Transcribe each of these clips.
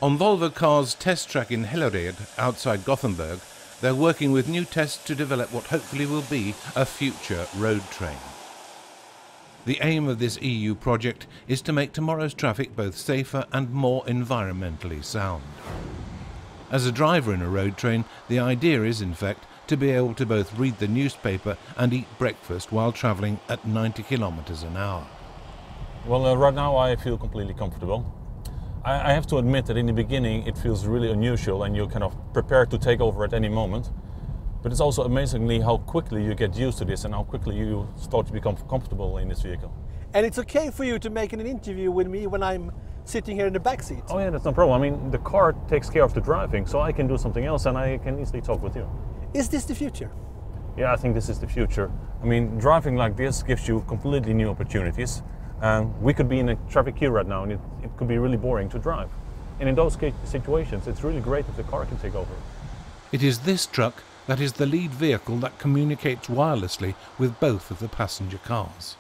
On Volvo Cars' test track in Hellered outside Gothenburg, they're working with new tests to develop what hopefully will be a future road train. The aim of this EU project is to make tomorrow's traffic both safer and more environmentally sound. As a driver in a road train, the idea is, in fact, to be able to both read the newspaper and eat breakfast while travelling at 90 kilometers an hour. Well, right now I feel completely comfortable. I have to admit that in the beginning it feels really unusual and you're kind of prepared to take over at any moment. But it's also amazingly how quickly you get used to this and how quickly you start to become comfortable in this vehicle. And it's okay for you to make an interview with me when I'm sitting here in the back seat? Oh yeah, that's no problem. I mean, the car takes care of the driving, so I can do something else and I can easily talk with you. Is this the future? Yeah, I think this is the future. I mean, driving like this gives you completely new opportunities. We could be in a traffic queue right now and it could be really boring to drive. And in those situations, it's really great if the car can take over. It is this truck that is the lead vehicle that communicates wirelessly with both of the passenger cars.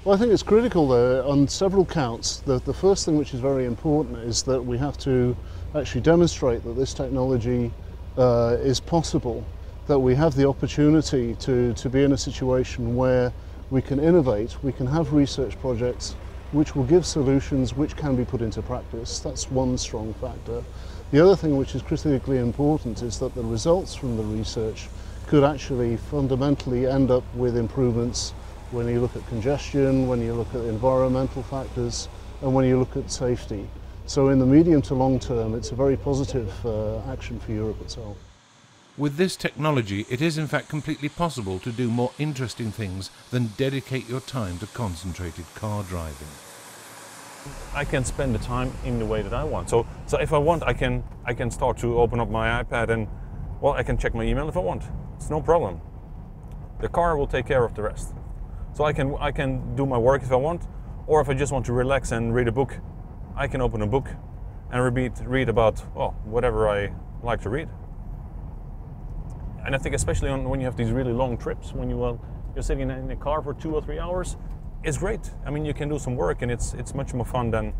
Well, I think it's critical there on several counts. The first thing which is very important is that we have to actually demonstrate that this technology is possible, that we have the opportunity to be in a situation where we can innovate, we can have research projects which will give solutions which can be put into practice. That's one strong factor. The other thing which is critically important is that the results from the research could actually fundamentally end up with improvements when you look at congestion, when you look at environmental factors, and when you look at safety. So in the medium to long term, it's a very positive action for Europe itself. With this technology, it is in fact completely possible to do more interesting things than dedicate your time to concentrated car driving. I can spend the time in the way that I want. So if I want, I can start to open up my iPad and, well, I can check my email if I want. It's no problem. The car will take care of the rest. So I can do my work if I want, or if I just want to relax and read a book, I can open a book and read about, well, whatever I like to read. And I think especially when you have these really long trips, when you're sitting in a car for 2 or 3 hours, it's great. I mean, you can do some work and it's much more fun than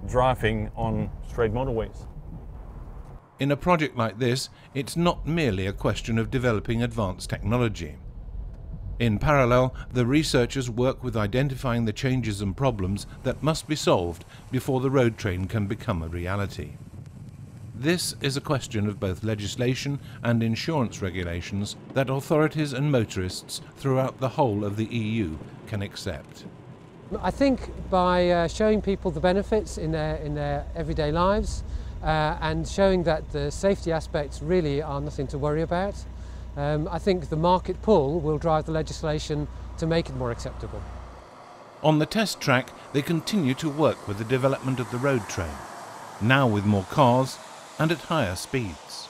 driving on straight motorways. In a project like this, it's not merely a question of developing advanced technology. In parallel, the researchers work with identifying the changes and problems that must be solved before the road train can become a reality. This is a question of both legislation and insurance regulations that authorities and motorists throughout the whole of the EU can accept. I think by showing people the benefits in their everyday lives and showing that the safety aspects really are nothing to worry about, I think the market pull will drive the legislation to make it more acceptable. On the test track, they continue to work with the development of the road train, now with more cars and at higher speeds.